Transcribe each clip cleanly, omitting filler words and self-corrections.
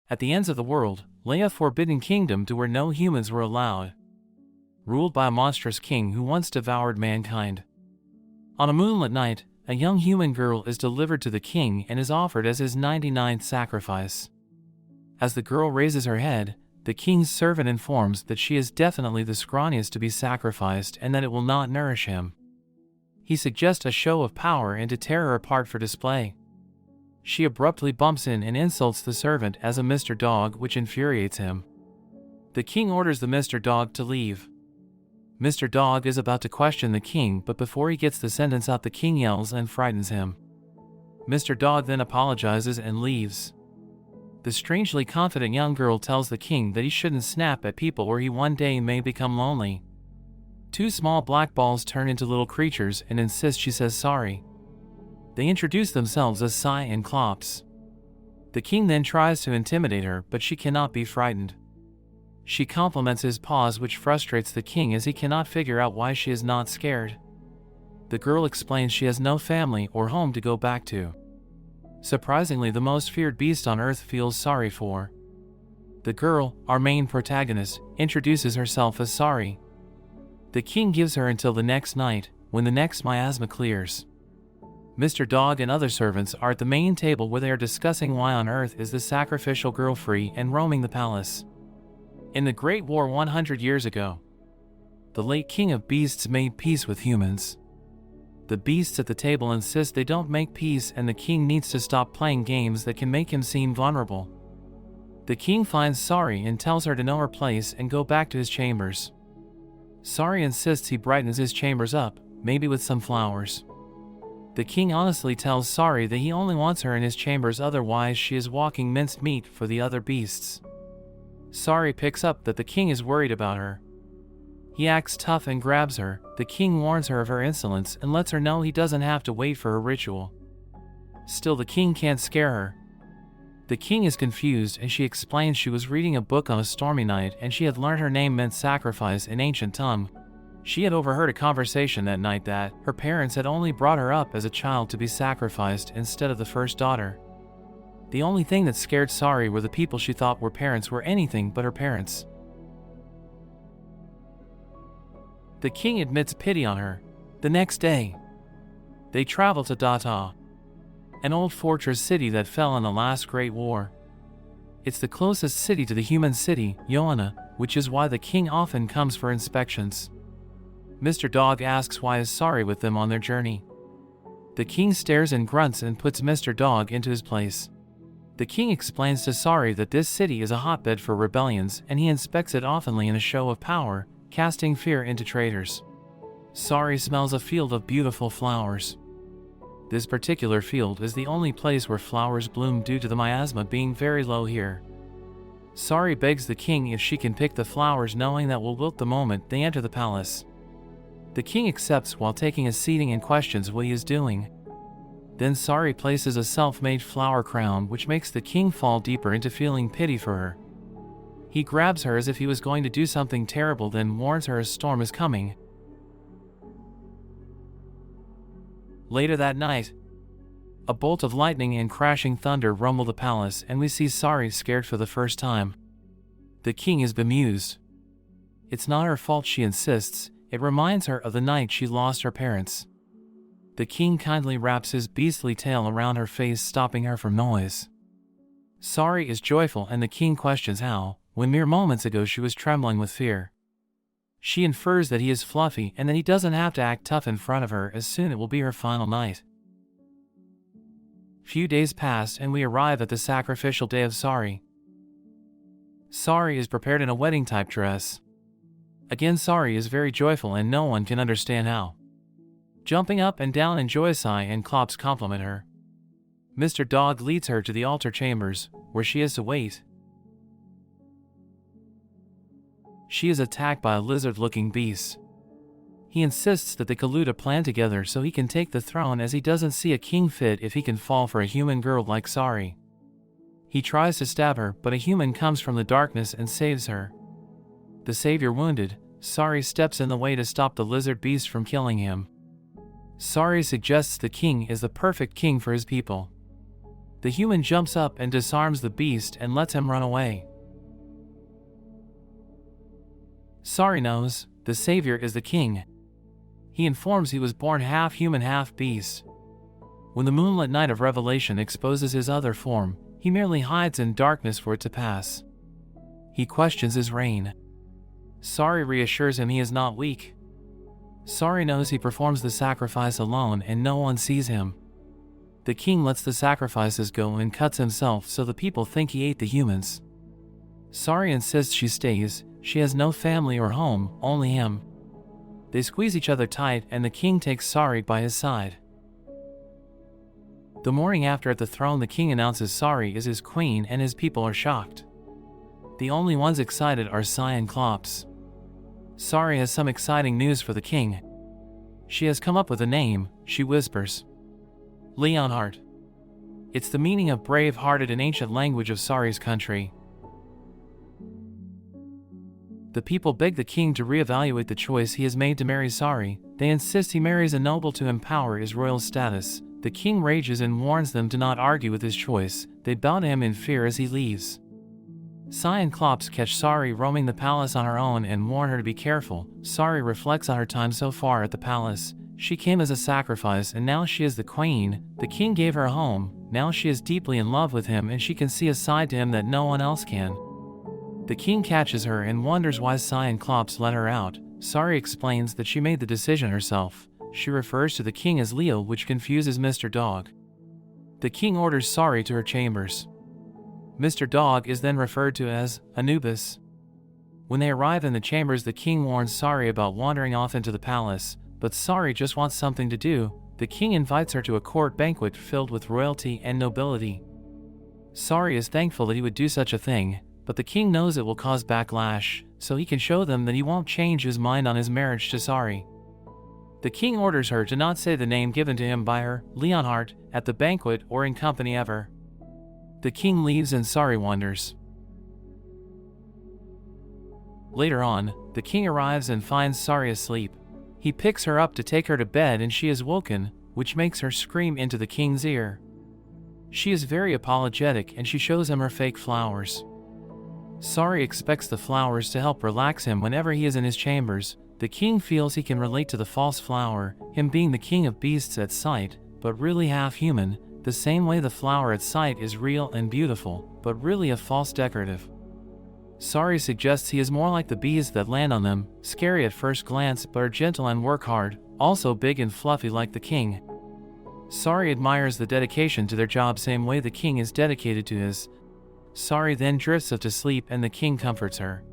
At the ends of the world lay a forbidden kingdom to where no humans were allowed, ruled by a monstrous king who once devoured mankind. On a moonlit night, a young human girl is delivered to the king and is offered as his 99th sacrifice. As the girl raises her head, the king's servant informs that she is definitely the scrawniest to be sacrificed and that it will not nourish him. He suggests a show of power and to tear her apart for display. She abruptly bumps in and insults the servant as a Mr. Dog, which infuriates him. The king orders the Mr. Dog to leave. Mr. Dog is about to question the king, but before he gets the sentence out, the king yells and frightens him. Mr. Dog then apologizes and leaves. The strangely confident young girl tells the king that he shouldn't snap at people or he one day may become lonely. Two small black balls turn into little creatures and insist she says sorry. They introduce themselves as Sai and Klops. The king then tries to intimidate her, but she cannot be frightened. She compliments his paws, which frustrates the king as he cannot figure out why she is not scared. The girl explains she has no family or home to go back to. Surprisingly, the most feared beast on earth feels sorry for. The girl, our main protagonist, introduces herself as Sari. The king gives her until the next night, when the next miasma clears. Mr. Dog and other servants are at the main table where they are discussing why on earth is the sacrificial girl free and roaming the palace. In the Great War 100 years ago, the late king of beasts made peace with humans. The beasts at the table insist they don't make peace and the king needs to stop playing games that can make him seem vulnerable. The king finds Sari and tells her to know her place and go back to his chambers. Sari insists he brightens his chambers up, maybe with some flowers. The king honestly tells Sari that he only wants her in his chambers, otherwise she is walking minced meat for the other beasts. Sari picks up that the king is worried about her. He acts tough and grabs her. The king warns her of her insolence and lets her know he doesn't have to wait for her ritual. Still, the king can't scare her. The king is confused and she explains she was reading a book on a stormy night and she had learned her name meant sacrifice in ancient tongue. She had overheard a conversation that night that her parents had only brought her up as a child to be sacrificed instead of the first daughter. The only thing that scared Sari were the people she thought were parents were anything but her parents. The king admits pity on her. The next day, they travel to Data, an old fortress city that fell in the last Great War. It's the closest city to the human city, Joanna, which is why the king often comes for inspections. Mr. Dog asks why is Sari with them on their journey. The king stares and grunts and puts Mr. Dog into his place. The king explains to Sari that this city is a hotbed for rebellions and he inspects it oftenly in a show of power, casting fear into traitors. Sari smells a field of beautiful flowers. This particular field is the only place where flowers bloom due to the miasma being very low here. Sari begs the king if she can pick the flowers, knowing that will wilt the moment they enter the palace. The king accepts while taking a seating and questions what he is doing. Then Sari places a self-made flower crown, which makes the king fall deeper into feeling pity for her. He grabs her as if he was going to do something terrible, then warns her a storm is coming. Later that night, a bolt of lightning and crashing thunder rumble the palace and we see Sari scared for the first time. The king is bemused. It's not her fault, she insists. It reminds her of the night she lost her parents. The king kindly wraps his beastly tail around her face, stopping her from noise. Sari is joyful and the king questions how, when mere moments ago she was trembling with fear. She infers that he is fluffy and that he doesn't have to act tough in front of her, as soon it will be her final night. Few days pass and we arrive at the sacrificial day of Sari. Sari is prepared in a wedding-type dress. Again, Sari is very joyful and no one can understand how. Jumping up and down in joy, Sai and Klops compliment her. Mr. Dog leads her to the altar chambers, where she is to wait. She is attacked by a lizard-looking beast. He insists that they collude a plan together so he can take the throne, as he doesn't see a king fit if he can fall for a human girl like Sari. He tries to stab her, but a human comes from the darkness and saves her. The savior wounded, Sari steps in the way to stop the lizard beast from killing him. Sari suggests the king is the perfect king for his people. The human jumps up and disarms the beast and lets him run away. Sari knows the savior is the king. He informs he was born half human, half beast. When the moonlit night of revelation exposes his other form, he merely hides in darkness for it to pass. He questions his reign. Sari reassures him he is not weak. Sari knows he performs the sacrifice alone and no one sees him. The king lets the sacrifices go and cuts himself so the people think he ate the humans. Sari insists she stays. She has no family or home, only him. They squeeze each other tight and the king takes Sari by his side. The morning after at the throne, the king announces Sari is his queen and his people are shocked. The only ones excited are Sai and Klops. Sari has some exciting news for the king. She has come up with a name, she whispers. Leonhardt. It's the meaning of brave-hearted in ancient language of Sari's country. The people beg the king to reevaluate the choice he has made to marry Sari. They insist he marries a noble to empower his royal status. The king rages and warns them to not argue with his choice. They bow to him in fear as he leaves. Sai and Klops catch Sari roaming the palace on her own and warn her to be careful. Sari reflects on her time so far at the palace. She came as a sacrifice and now she is the queen. The king gave her a home. Now she is deeply in love with him and she can see a side to him that no one else can. The king catches her and wonders why Sai and Klops let her out. Sari explains that she made the decision herself. She refers to the king as Leo, which confuses Mr. Dog. The king orders Sari to her chambers. Mr. Dog is then referred to as Anubis. When they arrive in the chambers, the king warns Sari about wandering off into the palace, but Sari just wants something to do. The king invites her to a court banquet filled with royalty and nobility. Sari is thankful that he would do such a thing, but the king knows it will cause backlash, so he can show them that he won't change his mind on his marriage to Sari. The king orders her to not say the name given to him by her, Leonhardt, at the banquet or in company ever. The king leaves and Sari wonders. Later on, the king arrives and finds Sari asleep. He picks her up to take her to bed and she is woken, which makes her scream into the king's ear. She is very apologetic and she shows him her fake flowers. Sari expects the flowers to help relax him whenever he is in his chambers. The king feels he can relate to the false flower, him being the king of beasts at sight, but really half human, the same way the flower at sight is real and beautiful, but really a false decorative. Sari suggests he is more like the bees that land on them, scary at first glance but are gentle and work hard, also big and fluffy like the king. Sari admires the dedication to their job same way the king is dedicated to his. Sari then drifts off to sleep and the king comforts her.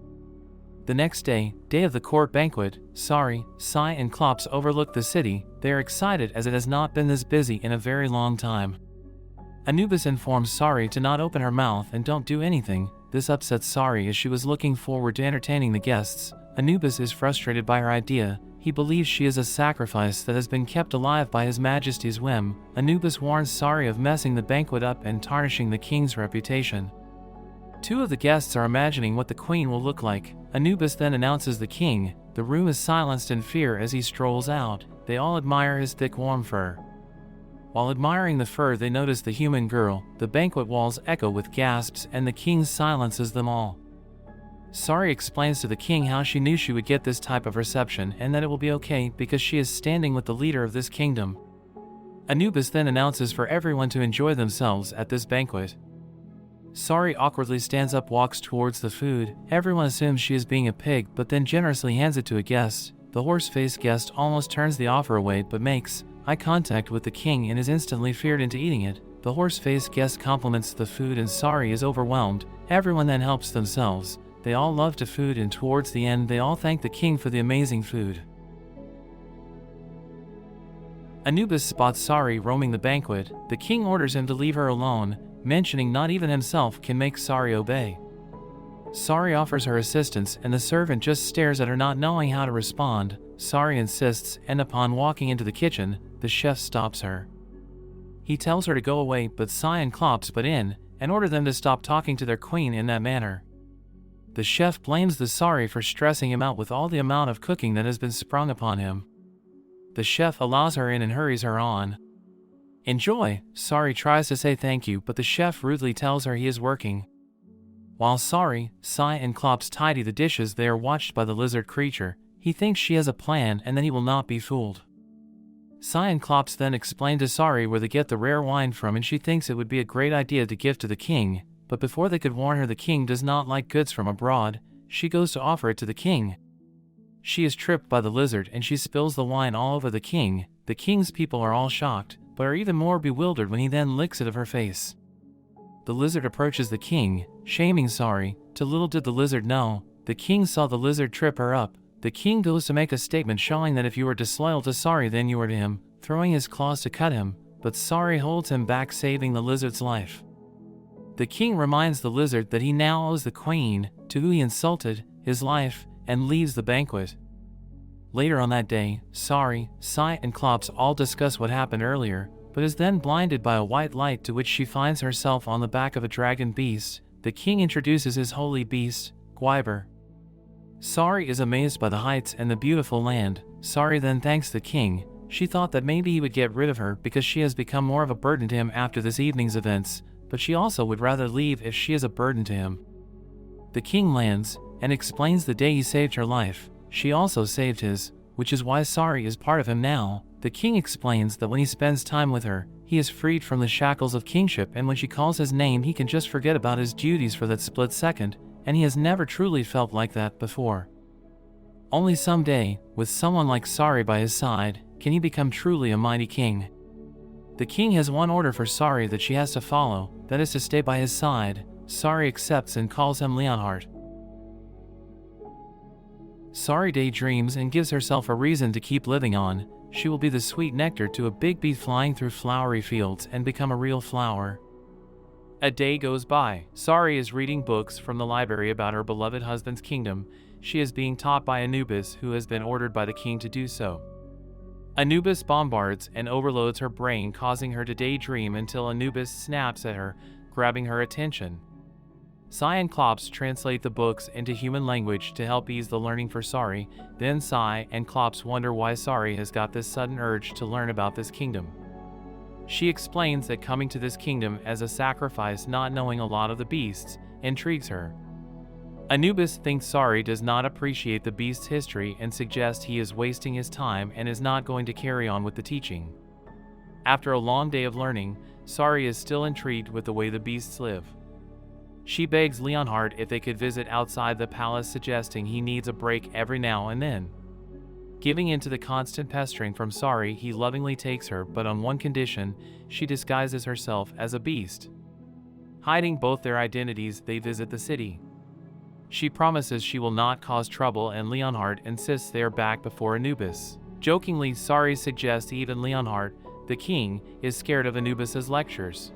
The next day, day of the court banquet, Sari, Sai and Klops overlook the city. They are excited as it has not been this busy in a very long time. Anubis informs Sari to not open her mouth and don't do anything. This upsets Sari as she was looking forward to entertaining the guests. Anubis is frustrated by her idea. He believes she is a sacrifice that has been kept alive by His Majesty's whim. Anubis warns Sari of messing the banquet up and tarnishing the king's reputation. Two of the guests are imagining what the queen will look like. Anubis then announces the king. The room is silenced in fear as he strolls out. They all admire his thick warm fur. While admiring the fur, they notice the human girl. The banquet walls echo with gasps and the king silences them all. Sari explains to the king how she knew she would get this type of reception and that it will be okay because she is standing with the leader of this kingdom. Anubis then announces for everyone to enjoy themselves at this banquet. Sari awkwardly stands up, walks towards the food. Everyone assumes she is being a pig, but then generously hands it to a guest. The horse-faced guest almost turns the offer away but makes eye contact with the king and is instantly feared into eating it. The horse-faced guest compliments the food and Sari is overwhelmed. Everyone then helps themselves. They all love to food and towards the end they all thank the king for the amazing food. Anubis spots Sari roaming the banquet. The king orders him to leave her alone, mentioning not even himself can make Sari obey. Sari offers her assistance and the servant just stares at her not knowing how to respond. Sari insists and upon walking into the kitchen, the chef stops her. He tells her to go away but Sai and Klops butt in and order them to stop talking to their queen in that manner. The chef blames the Sari for stressing him out with all the amount of cooking that has been sprung upon him. The chef allows her in and hurries her on. Enjoy, Sari tries to say thank you, but the chef rudely tells her he is working. While Sari, Sai and Klops tidy the dishes, they are watched by the lizard creature. He thinks she has a plan and that he will not be fooled. Sai and Klops then explain to Sari where they get the rare wine from, and she thinks it would be a great idea to give to the king, but before they could warn her the king does not like goods from abroad, she goes to offer it to the king. She is tripped by the lizard and she spills the wine all over the king. The king's people are all shocked, but are even more bewildered when he then licks it of her face. The lizard approaches the king, shaming Sari. To little did the lizard know, the king saw the lizard trip her up. The king goes to make a statement showing that if you are disloyal to Sari then you are to him, throwing his claws to cut him, but Sari holds him back, saving the lizard's life. The king reminds the lizard that he now owes the queen, to who he insulted, his life, and leaves the banquet. Later on that day, Sari, Sai and Klops all discuss what happened earlier, but is then blinded by a white light to which she finds herself on the back of a dragon beast. The king introduces his holy beast, Gwyber. Sari is amazed by the heights and the beautiful land. Sari then thanks the king. She thought that maybe he would get rid of her because she has become more of a burden to him after this evening's events, but she also would rather leave if she is a burden to him. The king lands and explains the day he saved her life. She also saved his, which is why Sari is part of him now. The king explains that when he spends time with her, he is freed from the shackles of kingship, and when she calls his name he can just forget about his duties for that split second, and he has never truly felt like that before. Only someday, with someone like Sari by his side, can he become truly a mighty king. The king has one order for Sari that she has to follow, that is to stay by his side. Sari accepts and calls him Leonhardt. Sari daydreams and gives herself a reason to keep living on. She will be the sweet nectar to a big bee flying through flowery fields and become a real flower. A day goes by. Sari is reading books from the library about her beloved husband's kingdom. She is being taught by Anubis, who has been ordered by the king to do so. Anubis bombards and overloads her brain, causing her to daydream until Anubis snaps at her, grabbing her attention. Sai and Klops translate the books into human language to help ease the learning for Sari. Then Sai and Klops wonder why Sari has got this sudden urge to learn about this kingdom. She explains that coming to this kingdom as a sacrifice, not knowing a lot of the beasts, intrigues her. Anubis thinks Sari does not appreciate the beast's history and suggests he is wasting his time and is not going to carry on with the teaching. After a long day of learning, Sari is still intrigued with the way the beasts live. She begs Leonhardt if they could visit outside the palace, suggesting he needs a break every now and then. Giving in to the constant pestering from Sari, he lovingly takes her, but on one condition: she disguises herself as a beast. Hiding both their identities, they visit the city. She promises she will not cause trouble, and Leonhardt insists they are back before Anubis. Jokingly, Sari suggests even Leonhardt, the king, is scared of Anubis's lectures.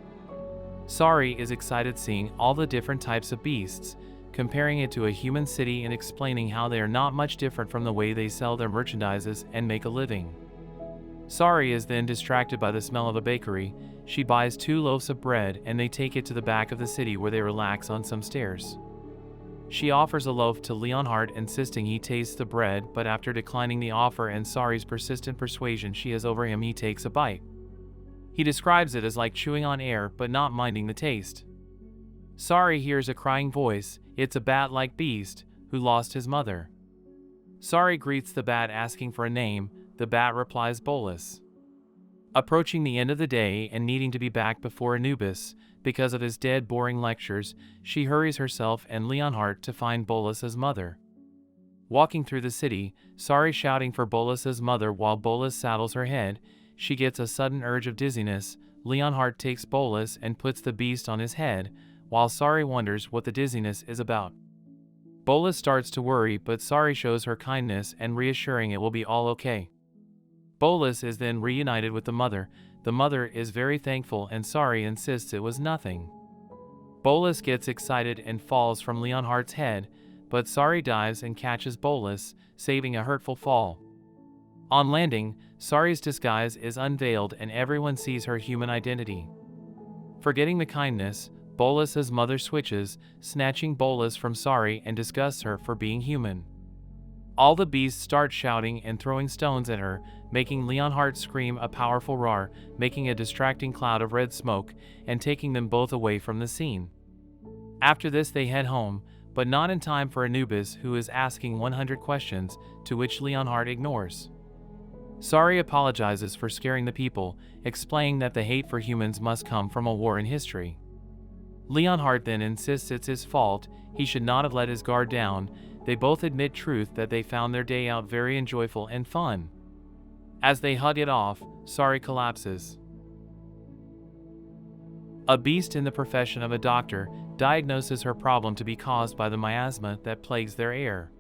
Sari is excited seeing all the different types of beasts, comparing it to a human city and explaining how they are not much different from the way they sell their merchandises and make a living. Sari is then distracted by the smell of a bakery. She buys 2 loaves of bread and they take it to the back of the city where they relax on some stairs. She offers a loaf to Leonhardt, insisting he tastes the bread, but after declining the offer and Sari's persistent persuasion she has over him, he takes a bite. He describes it as like chewing on air, but not minding the taste. Sari hears a crying voice. It's a bat-like beast who lost his mother. Sari greets the bat, asking for a name. The bat replies Bolus. Approaching the end of the day and needing to be back before Anubis because of his dead boring lectures, she hurries herself and Leonhardt to find Bolus's mother. Walking through the city, Sari shouting for Bolus's mother while Bolus saddles her head. She gets a sudden urge of dizziness. Leonhardt takes Bolus and puts the beast on his head, while Sari wonders what the dizziness is about. Bolus starts to worry, but Sari shows her kindness and reassuring it will be all okay. Bolus is then reunited with the mother. The mother is very thankful and Sari insists it was nothing. Bolus gets excited and falls from Leonhardt's head, but Sari dives and catches Bolus, saving a hurtful fall. On landing, Sari's disguise is unveiled and everyone sees her human identity. Forgetting the kindness, Bolus's mother switches, snatching Bolus from Sari and disgusts her for being human. All the beasts start shouting and throwing stones at her, making Leonhardt scream a powerful roar, making a distracting cloud of red smoke, and taking them both away from the scene. After this they head home, but not in time for Anubis, who is asking 100 questions, to which Leonhardt ignores. Sari apologizes for scaring the people, explaining that the hate for humans must come from a war in history. Leonhardt then insists it's his fault, he should not have let his guard down. They both admit truth that they found their day out very enjoyable and fun. As they hug it off, Sari collapses. A beast in the profession of a doctor diagnoses her problem to be caused by the miasma that plagues their air.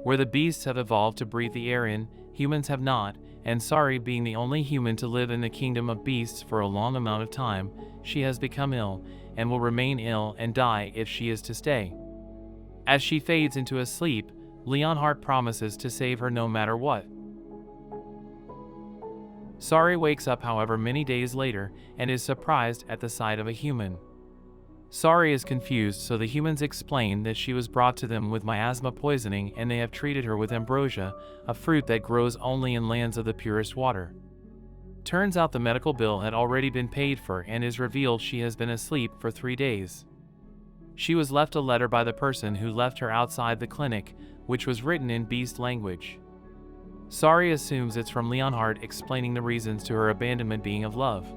Where the beasts have evolved to breathe the air in, humans have not, and Sari, being the only human to live in the kingdom of beasts for a long amount of time, she has become ill, and will remain ill and die if she is to stay. As she fades into a sleep, Leonhardt promises to save her no matter what. Sari wakes up, however, many days later, and is surprised at the sight of a human. Sari is confused, so the humans explain that she was brought to them with miasma poisoning and they have treated her with ambrosia, a fruit that grows only in lands of the purest water. Turns out the medical bill had already been paid for, and is revealed she has been asleep for 3 days. She was left a letter by the person who left her outside the clinic, which was written in beast language. Sari assumes it's from Leonhardt, explaining the reasons to her abandonment being of love.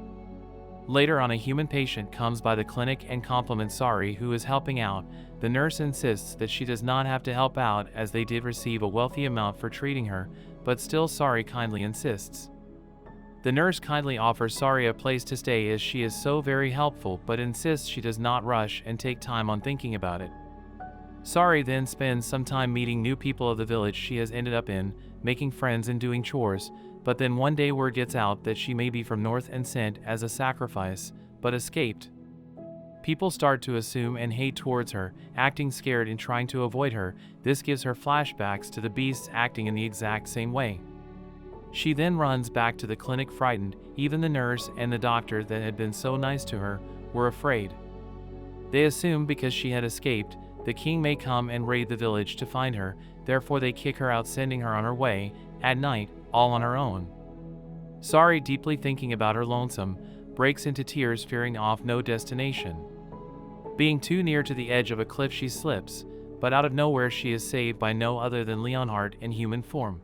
Later on, a human patient comes by the clinic and compliments Sari, who is helping out. The nurse insists that she does not have to help out, as they did receive a wealthy amount for treating her, but still Sari kindly insists. The nurse kindly offers Sari a place to stay as she is so very helpful, but insists she does not rush and take time on thinking about it. Sari then spends some time meeting new people of the village she has ended up in, making friends and doing chores, but then one day word gets out that she may be from North and sent as a sacrifice, but escaped. People start to assume and hate towards her, acting scared and trying to avoid her. This gives her flashbacks to the beasts acting in the exact same way. She then runs back to the clinic frightened. Even the nurse and the doctor that had been so nice to her were afraid. They assume because she had escaped, the king may come and raid the village to find her, therefore they kick her out, sending her on her way, at night, all on her own. Sari, deeply thinking about her lonesome, breaks into tears, fearing off no destination. Being too near to the edge of a cliff, she slips, but out of nowhere she is saved by no other than Leonhardt in human form.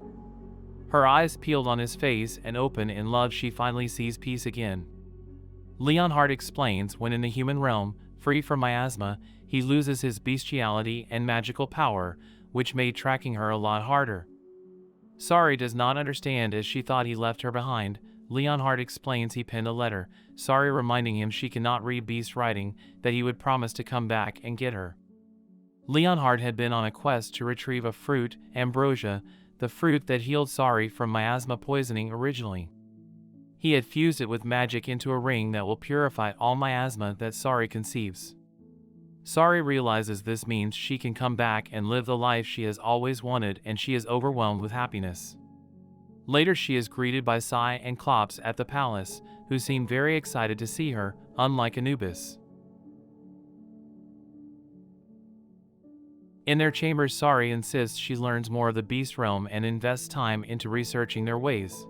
Her eyes peeled on his face and open in love, she finally sees peace again. Leonhardt explains when in the human realm, free from miasma, he loses his bestiality and magical power, which made tracking her a lot harder. Sari does not understand, as she thought he left her behind. Leonhardt explains he penned a letter, Sari reminding him she cannot read beast writing, that he would promise to come back and get her. Leonhardt had been on a quest to retrieve a fruit, ambrosia, the fruit that healed Sari from miasma poisoning originally. He had fused it with magic into a ring that will purify all miasma that Sari conceives. Sari realizes this means she can come back and live the life she has always wanted, and she is overwhelmed with happiness. Later she is greeted by Sai and Klops at the palace, who seem very excited to see her, unlike Anubis. In their chambers, Sari insists she learns more of the beast realm and invests time into researching their ways.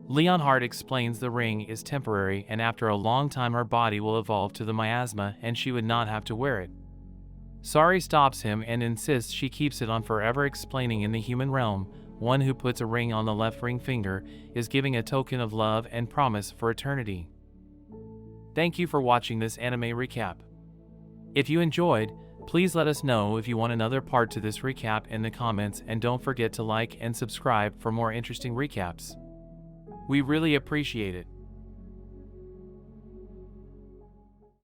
Leonhardt explains the ring is temporary, and after a long time her body will evolve to the miasma and she would not have to wear it. Sari stops him and insists she keeps it on forever, explaining in the human realm, one who puts a ring on the left ring finger is giving a token of love and promise for eternity. Thank you for watching this anime recap. If you enjoyed, please let us know if you want another part to this recap in the comments, and don't forget to like and subscribe for more interesting recaps. We really appreciate it.